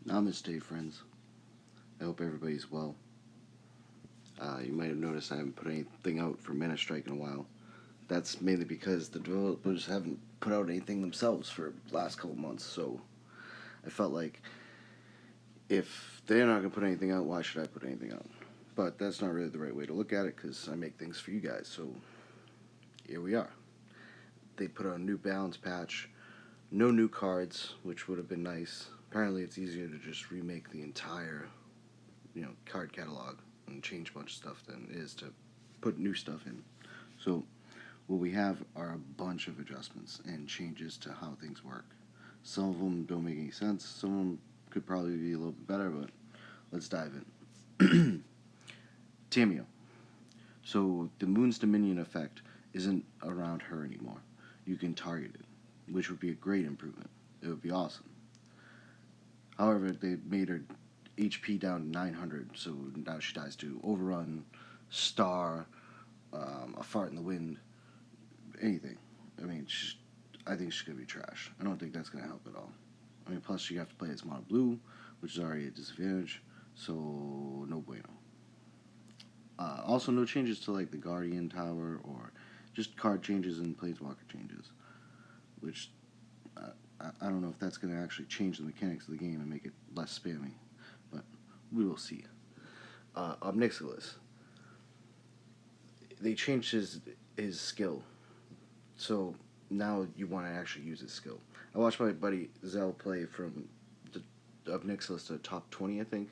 Namaste, friends. I hope everybody's well. You might have noticed I haven't put anything out for ManaStrike in a while. That's mainly because the developers haven't put out anything themselves for the last couple months, so I felt like if they're not going to put anything out, why should I put anything out? But that's not really the right way to look at it, because I make things for you guys, so here we are. They put out a new balance patch, no new cards, which would have been nice. Apparently it's easier to just remake the entire, card catalog and change a bunch of stuff than it is to put new stuff in. So what we have are a bunch of adjustments and changes to how things work. Some of them don't make any sense. Some of them could probably be a little bit better, but let's dive in. Tamio. So the Moon's Dominion effect isn't around her anymore. You can target it, which would be a great improvement. It would be awesome. However, they made her HP down to 900, so now she dies to Overrun, Star, a Fart in the Wind, anything. I mean, I think she's going to be trash. I don't think that's going to help at all. I mean, plus you have to play as Mono Blue, which is already a disadvantage, so no bueno. Also, no changes to like the Guardian Tower or just card changes and Planeswalker changes, which I don't know if that's going to actually change the mechanics of the game and make it less spammy, but we will see. MtgElite. They changed his skill, so now you want to actually use his skill. I watched my buddy Zell play from MtgElite to top 20, I think,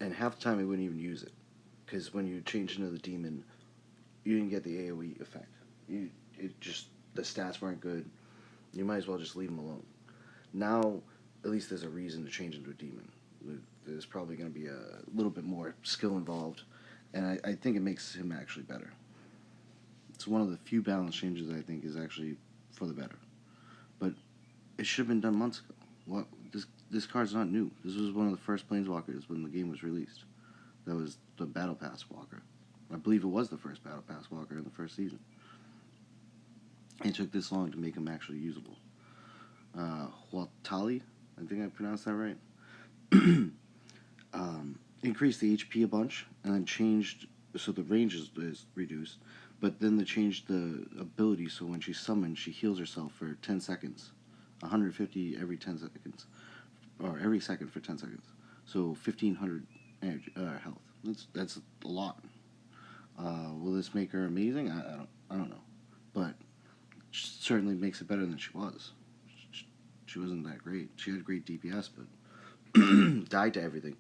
and half the time he wouldn't even use it, because when you change into the demon, you didn't get the AoE effect. The stats weren't good. You might as well just leave him alone. Now, at least there's a reason to change into a demon. There's probably going to be a little bit more skill involved, and I think it makes him actually better. It's one of the few balance changes I think is actually for the better. But it should have been done months ago. This card's not new. This was one of the first Planeswalkers when the game was released. That was the Battle Pass Walker. I believe it was the first Battle Pass Walker in the first season. It took this long to make him actually usable. Huatali, I think I pronounced that right. Increased the HP a bunch, and then changed, so the range is reduced, but then they changed the ability, so when she's summoned, she heals herself for 10 seconds. 150 every 10 seconds. Or every second for 10 seconds. So 1,500 health. That's a lot. Will this make her amazing? I don't know. But certainly makes it better than she was. She wasn't that great. She had great DPS, but died to everything.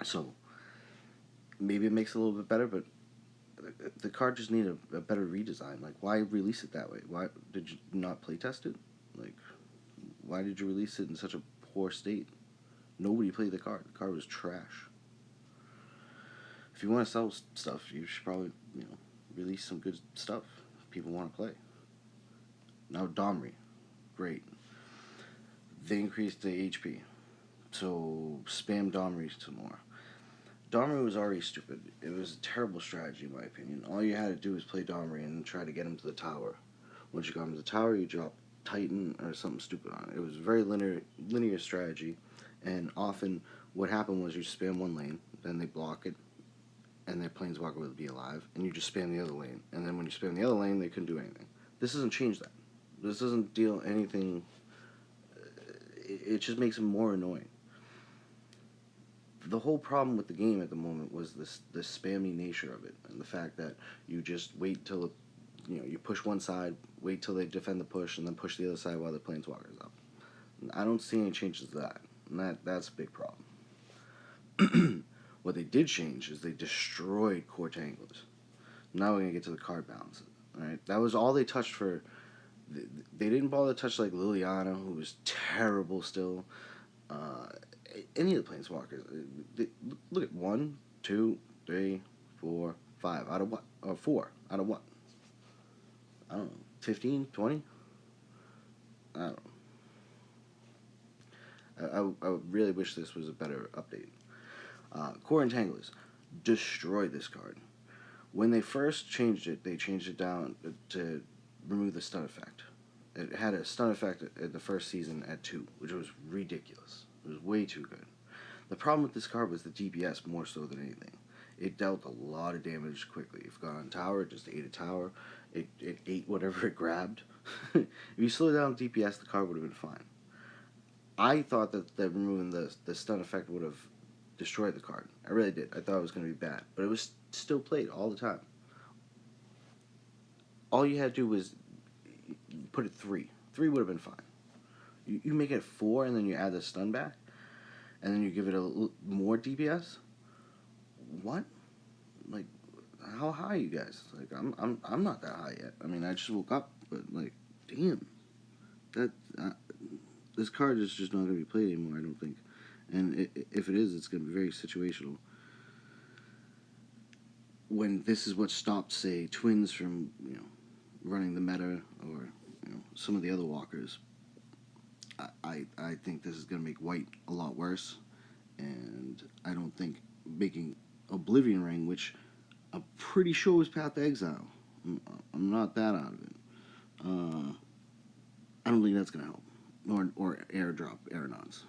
So maybe it makes it a little bit better, but the card just needed a better redesign. Like, why release it that way? Why did you not playtest it? Like, why did you release it in such a poor state? Nobody played the card. The card was trash. If you want to sell stuff, you should probably, release some good stuff people want to play. Now, Domri. Great. They increased the HP. So, spam Domri some more. Domri was already stupid. It was a terrible strategy, in my opinion. All you had to do was play Domri and try to get him to the tower. Once you got him to the tower, you drop Titan or something stupid on it. It was a very linear strategy, and often what happened was you spam one lane, then they block it, and their Planeswalker would be alive, and you just spam the other lane. And then when you spam the other lane, they couldn't do anything. This doesn't change that. This doesn't deal anything. It just makes it more annoying. The whole problem with the game at the moment was the spammy nature of it, and the fact that you just wait till, you push one side, wait till they defend the push, and then push the other side while the Planeswalker's up. I don't see any changes to that, and that's a big problem. What they did change is they destroyed core tanglers. Now we're going to get to the card balance. Alright? That was all they touched for. They didn't bother to touch like Liliana, who was terrible still. Any of the Planeswalkers. Look at 1, 2, 3, 4, 5. Out of what? Or 4. Out of what? I don't know. 15? 20? I don't know. I really wish this was a better update. Core Entanglers destroyed this card. When they first changed it, they changed it down to remove the stun effect. It had a stun effect at the first season at 2, which was ridiculous. It was way too good. The problem with this card was the DPS more so than anything. It dealt a lot of damage quickly. If it got on tower, it just ate a tower. It ate whatever it grabbed. If you slow down DPS, the card would have been fine. I thought that removing the stun effect would have destroyed the card. I really did. I thought it was going to be bad. But it was still played all the time. All you had to do was put it 3. 3 would have been fine. You make it 4 and then you add the stun back, and then you give it a more DPS. What? Like, how high are you guys? Like, I'm not that high yet. I mean, I just woke up, but like, damn, that this card is just not going to be played anymore. I don't think, and if it is, it's going to be very situational. When this is what stopped, say, Twins from running the meta, or some of the other walkers. I think this is going to make White a lot worse, and I don't think making Oblivion Ring, which I'm pretty sure was Path to Exile. I'm not that out of it. I don't think that's going to help. Or Airdrop Aeronauts.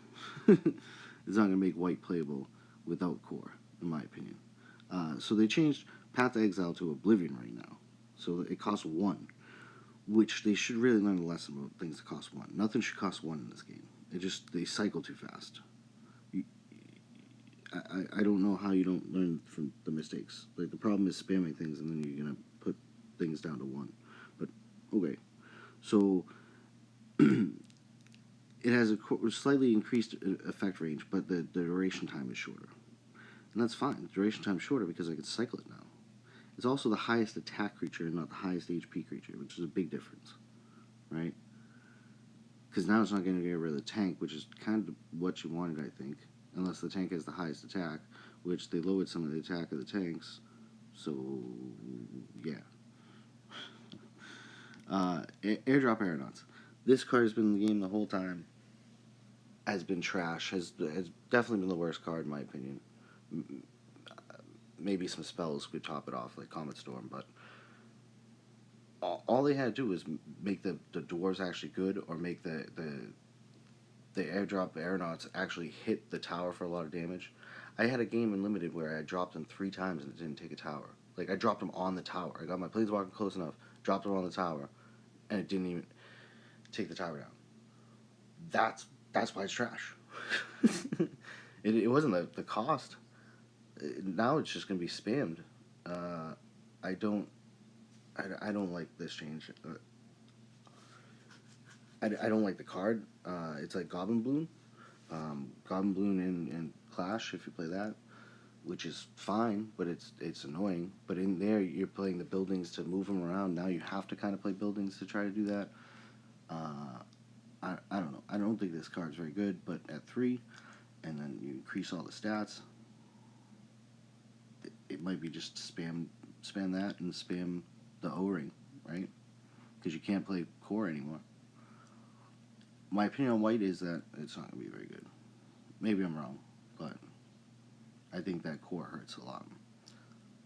It's not going to make White playable without core, in my opinion. So they changed Path to Exile to Oblivion Ring now. So it costs 1. Which they should really learn a lesson about things that cost 1. Nothing should cost 1 in this game. They cycle too fast. I don't know how you don't learn from the mistakes. Like, the problem is spamming things and then you're going to put things down to 1. But, okay. So, it has a slightly increased effect range, but the duration time is shorter. And that's fine. The duration time is shorter because I can cycle it now. It's also the highest attack creature and not the highest HP creature, which is a big difference, right? Because now it's not going to get rid of the tank, which is kind of what you wanted, I think. Unless the tank has the highest attack, which they lowered some of the attack of the tanks. So, yeah. Airdrop Aeronauts. This card has been in the game the whole time. Has been trash. Has definitely been the worst card, in my opinion. Maybe some spells could top it off, like Comet Storm, but all they had to do was make the dwarves actually good, or make the Airdrop Aeronauts actually hit the tower for a lot of damage. I had a game in Limited where I dropped them 3 times and it didn't take a tower. Like, I dropped them on the tower. I got my Planeswalker close enough, dropped them on the tower, and it didn't even take the tower down. That's why it's trash. It wasn't the cost. Now it's just going to be spammed. I don't like this change. I don't like the card. It's like Goblin Bloom. Goblin Bloom in Clash, if you play that, which is fine, but it's annoying. But in there, you're playing the buildings to move them around. Now you have to kind of play buildings to try to do that. I don't know. I don't think this card's very good, but at 3, and then you increase all the stats, it might be just spam that and spam the O-ring, right? Because you can't play core anymore. My opinion on White is that it's not going to be very good. Maybe I'm wrong, but I think that core hurts a lot.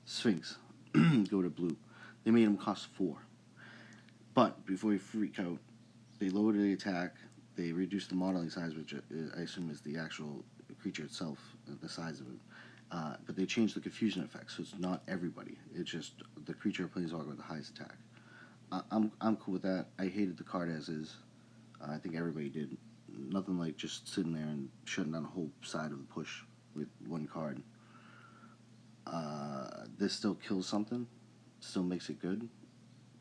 Sphinx, go to blue. They made them cost 4. But before you freak out, they lowered the attack. They reduced the modeling size, which I assume is the actual creature itself, the size of it. But they changed the confusion effect, so it's not everybody. It's just the creature Planeswalker with the highest attack. I'm cool with that. I hated the card as is. I think everybody did. Nothing like just sitting there and shutting down a whole side of the push with 1 card. This still kills something. Still makes it good.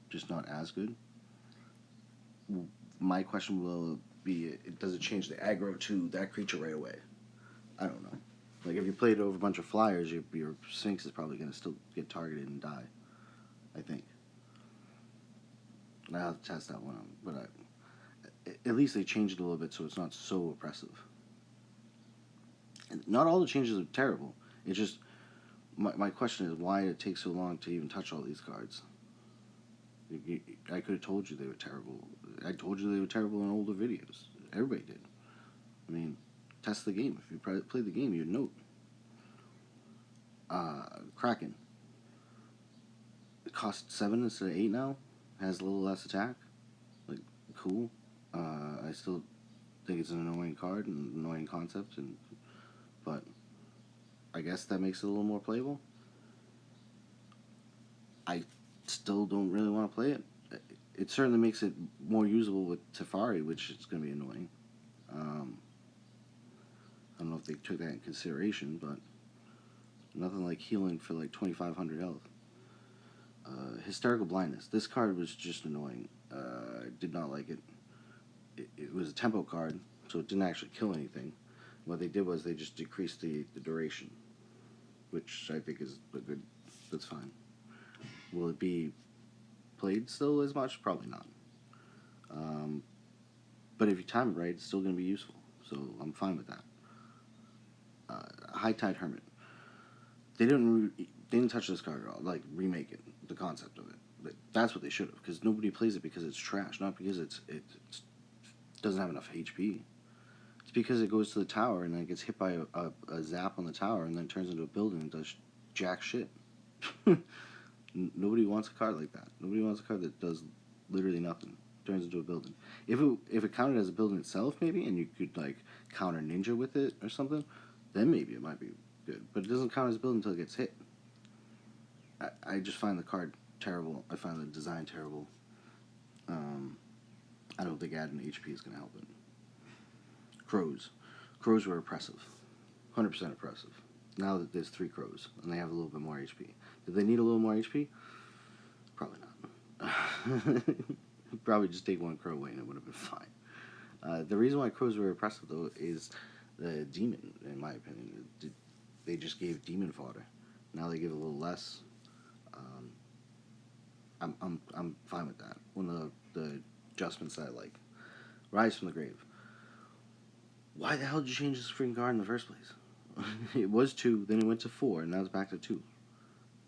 Just not as good. My question will be, does it change the aggro to that creature right away? I don't know. Like, if you played over a bunch of flyers, your Sphinx is probably going to still get targeted and die. I think. I'll have to test that one out. But at least they changed it a little bit so it's not so oppressive. And not all the changes are terrible. It's just, my question is why it takes so long to even touch all these cards. I could have told you they were terrible. I told you they were terrible in older videos. Everybody did. I mean, test the game. If you play the game, you'd know. Kraken. It costs 7 instead of 8 now. Has a little less attack. Like, cool. I still think it's an annoying card and an annoying concept, but I guess that makes it a little more playable. I still don't really want to play it. It certainly makes it more usable with Teferi, which is going to be annoying. I don't know if they took that in consideration, but nothing like healing for like 2,500 health. Hysterical Blindness. This card was just annoying. I did not like it. It was a tempo card, so it didn't actually kill anything. What they did was they just decreased the duration, which I think is a good. That's fine. Will it be played still as much? Probably not. But if you time it right, it's still going to be useful. So I'm fine with that. High Tide Hermit. They didn't touch this card at all. Like remake it, the concept of it. But that's what they should have, because nobody plays it because it's trash, not because it doesn't have enough HP. It's because it goes to the tower and then it gets hit by a zap on the tower and then turns into a building and does jack shit. Nobody wants a card like that. Nobody wants a card that does literally nothing. Turns into a building. If it counted as a building itself, maybe, and you could like counter ninja with it or something, then maybe it might be good. But it doesn't count as a building until it gets hit. I just find the card terrible. I find the design terrible. I don't think adding HP is going to help it. Crows. Crows were oppressive. 100% oppressive. Now that there's 3 crows, and they have a little bit more HP. Did they need a little more HP? Probably not. Probably just take 1 crow away and it would have been fine. The reason why crows were oppressive, though, is the demon, in my opinion. They just gave demon fodder. Now they give a little less. I'm fine with that. One of the adjustments that I like. Rise from the Grave. Why the hell did you change this freaking card in the first place? It was 2, then it went to 4, and now it's back to 2.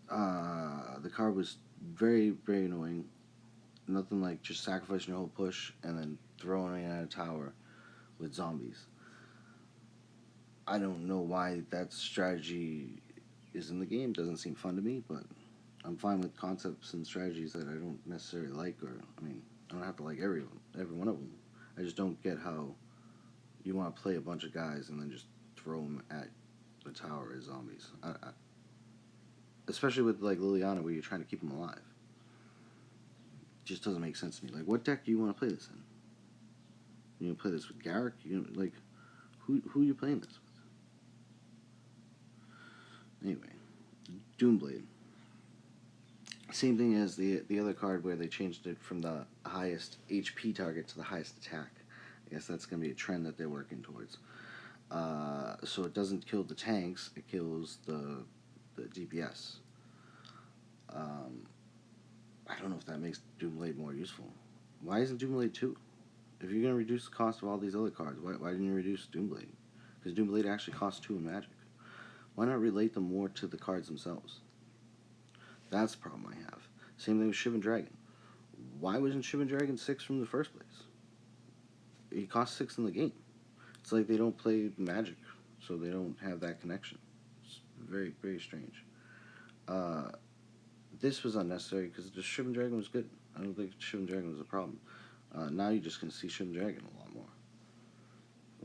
The card was very, very annoying. Nothing like just sacrificing your whole push and then throwing it at a tower with zombies. I don't know why that strategy is in the game. Doesn't seem fun to me, but I'm fine with concepts and strategies that I don't necessarily like, I don't have to like every one of them. I just don't get how you want to play a bunch of guys and then just throw them at the tower as zombies. Especially with like Liliana, where you're trying to keep them alive. It just doesn't make sense to me. Like, what deck do you want to play this in? You play this with Garrick? Like, who are you playing this with? Anyway, Doomblade. Same thing as the other card where they changed it from the highest HP target to the highest attack. I guess that's going to be a trend that they're working towards. So it doesn't kill the tanks, it kills the DPS. I don't know if that makes Doomblade more useful. Why isn't Doomblade 2? If you're going to reduce the cost of all these other cards, why didn't you reduce Doomblade? Because Doomblade actually costs 2 in Magic. Why not relate them more to the cards themselves? That's the problem I have. Same thing with Shivan Dragon. Why wasn't Shivan Dragon 6 from the first place? He costs 6 in the game. It's like they don't play Magic, so they don't have that connection. It's very, very strange. This was unnecessary because the Shivan Dragon was good. I don't think Shivan Dragon was a problem. Now you're just going to see Shivan Dragon a lot more.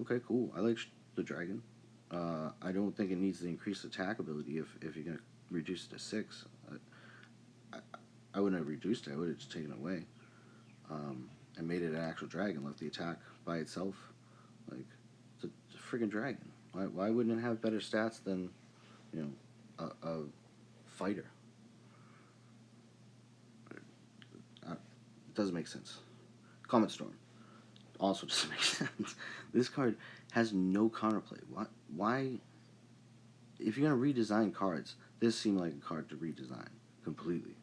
Okay, cool. I like the Dragon. I don't think it needs the increased attack ability if you're going to reduce it to 6. I wouldn't have reduced it. I would have just taken it away and made it an actual dragon. Left the attack by itself. Like, it's a friggin' dragon. Why wouldn't it have better stats than, a fighter? It doesn't make sense. Comet Storm also doesn't make sense. This card has no counterplay. Why? If you're going to redesign cards, this seemed like a card to redesign completely.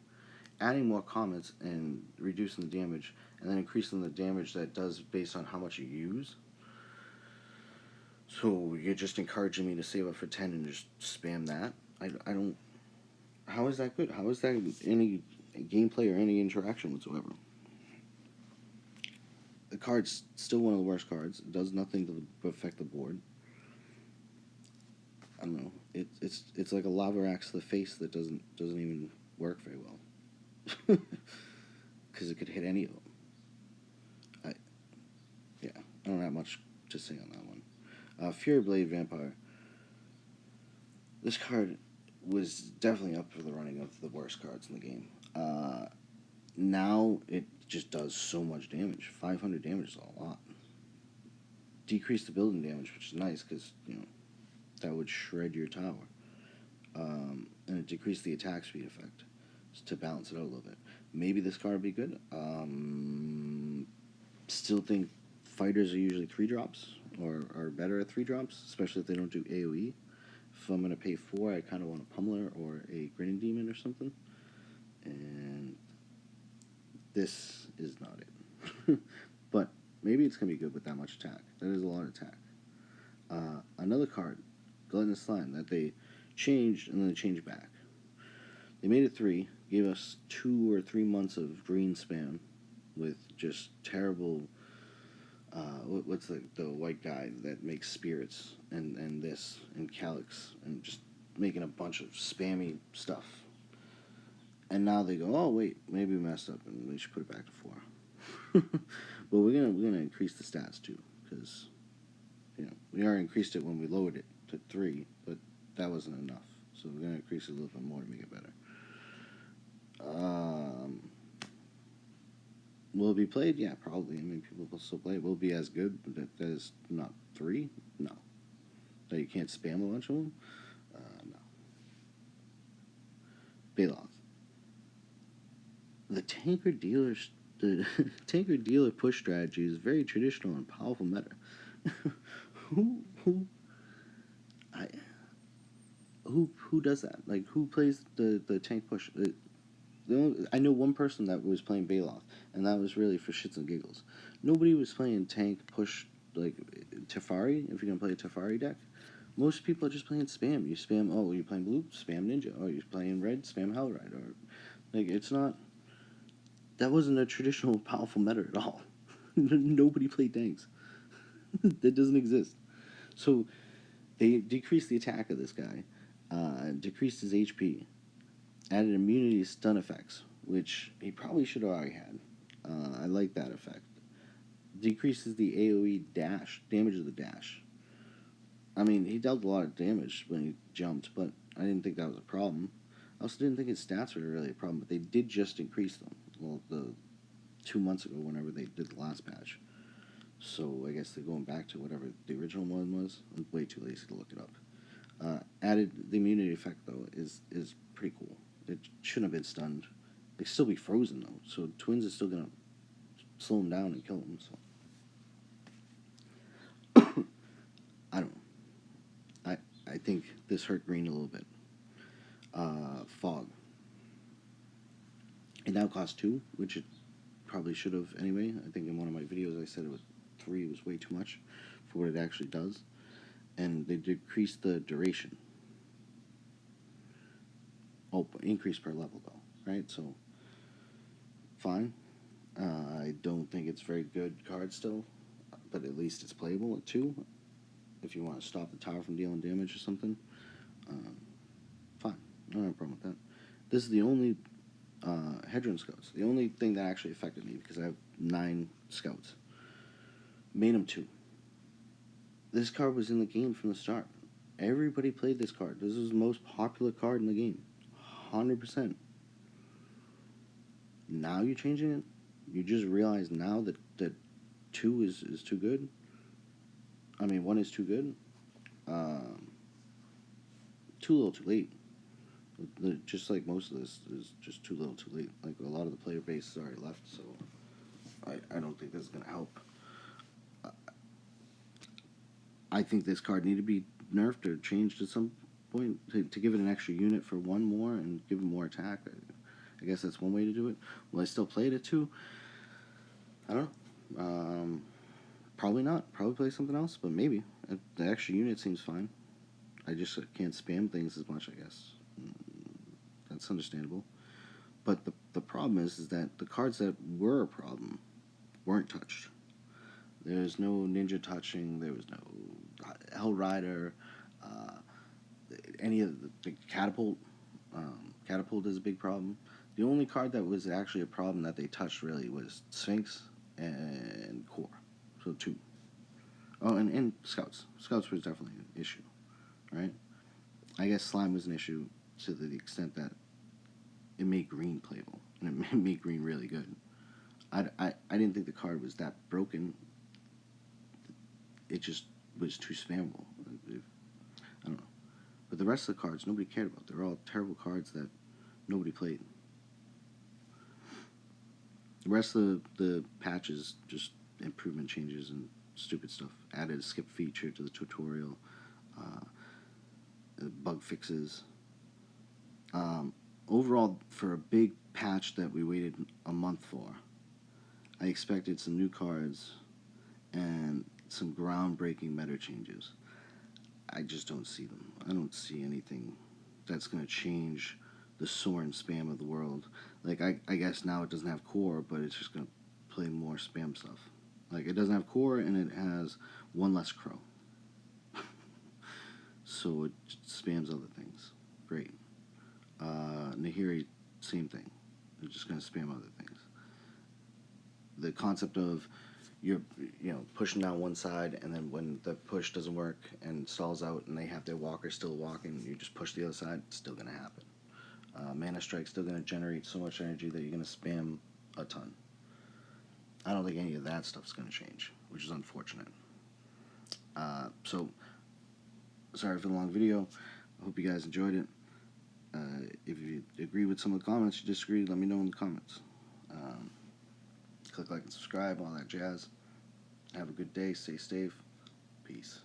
Adding more comets and reducing the damage, and then increasing the damage that does based on how much you use. So you're just encouraging me to save up for 10 and just spam that? I don't... How is that good? How is that any gameplay or any interaction whatsoever? The card's still one of the worst cards. It does nothing to affect the board. I don't know. It's like a lava axe to the face that doesn't even work very well. Because it could hit any of them. I don't have much to say on that one. Fury Blade Vampire. This card was definitely up for the running of the worst cards in the game. Now it just does so much damage. 500 damage is a lot. Decrease the building damage, which is nice because, that would shred your tower. And it decreased the attack speed effect to balance it out a little bit. Maybe this card would be good. Still think fighters are usually 3-drops or are better at 3-drops, especially if they don't do AoE. If I'm going to pay 4, I kind of want a Pummeler or a Grinning Demon or something. And this is not it. But maybe it's going to be good with that much attack. That is a lot of attack. Another card, Gluttonous Slime, that they changed and then they changed back. They made it 3, gave us 2 or 3 months of green spam with just terrible, what's the white guy that makes spirits and this and Calyx and just making a bunch of spammy stuff. And now they go, oh wait, maybe we messed up and we should put it back to 4. But we're gonna increase the stats too, because we already increased it when we lowered it to 3, but that wasn't enough. So we're gonna increase it a little bit more to make it better. Will it be played? Yeah, probably. I mean, people will still play it. Will it be as good? That is not 3? No. That you can't spam a bunch of them? No. Baloth. The tanker dealer push strategy is very traditional and powerful meta. Who does that? Like, who plays the tank push? I know one person that was playing Baloth, and that was really for shits and giggles. Nobody was playing tank push like Teferi. If you're gonna play a Teferi deck, most people are just playing spam. You spam. Oh, you're playing blue, spam Ninja. Oh, you're playing red, spam Hellride. Or like it's not. That wasn't a traditional powerful meta at all. Nobody played tanks. That doesn't exist. So they decreased the attack of this guy, decreased his HP, added immunity stun effects, which he probably should have already had. I like that effect. Decreases the AoE dash, damage of the dash. I mean, he dealt a lot of damage when he jumped, but I didn't think that was a problem. I also didn't think his stats were really a problem, but they did just increase them. Well, 2 months ago, whenever they did the last patch. So I guess they're going back to whatever the original one was. I'm way too lazy to look it up. Added the immunity effect, though, is pretty cool. It shouldn't have been stunned. They'd still be frozen, though. So Twins is still going to slow him down and kill him. So I don't know. I think this hurt green a little bit. Fog. It now costs 2, which it probably should have anyway. I think in one of my videos I said it was 3 was way too much for what it actually does. And they decreased the duration. Oh, increase per level though, right? So, fine. I don't think it's a very good card still, but at least it's playable at 2. If you want to stop the tower from dealing damage or something, fine. I don't have a problem with that. This is the only Hedron scouts. The only thing that actually affected me, because I have 9 scouts. Made them 2. This card was in the game from the start. Everybody played this card. This is the most popular card in the game. 100%. Now you're changing it? You just realize now that 2 is too good? I mean, 1 is too good? Too little too late. Just like most of this is just too little too late. Like, a lot of the player base is already left, so I don't think this is going to help. I think this card needed to be nerfed or changed at some point to give it an extra unit for 1 more and give it more attack. I guess that's one way to do it. Will I still play it at 2? I don't know. Probably not. Probably play something else, but maybe. The extra unit seems fine. I just can't spam things as much, I guess. That's understandable. But the problem is that the cards that were a problem weren't touched. There's no ninja touching. There was no Hell Rider. Any of the catapult. Catapult is a big problem. The only card that was actually a problem that they touched really was Sphinx and Core. So 2. Oh, and Scouts. Scouts was definitely an issue, right? I guess Slime was an issue to the extent that it made green playable, and it made green really good. I didn't think the card was that broken. It just was too spammable. I don't know. But the rest of the cards, nobody cared about. They're all terrible cards that nobody played. The rest of the patches, just improvement changes and stupid stuff. Added a skip feature to the tutorial, uh, bug fixes. Overall, for a big patch that we waited a month for, I expected some new cards and some groundbreaking meta changes. I just don't see them. I don't see anything that's going to change the Soren spam of the world. Like, I guess now it doesn't have core, but it's just going to play more spam stuff. Like, it doesn't have core, and it has one less crow. So it spams other things. Great. Nahiri, same thing. It's just going to spam other things. The concept of you're pushing down one side, and then when the push doesn't work and stalls out and they have their walker still walking, you just push the other side, it's still going to happen. ManaStrike's still going to generate so much energy that you're going to spam a ton. I don't think any of that stuff's going to change, which is unfortunate. So, sorry for the long video. I hope you guys enjoyed it. If you agree with some of the comments, you disagree, let me know in the comments. Click like and subscribe, all that jazz. Have a good day. Stay safe. Peace.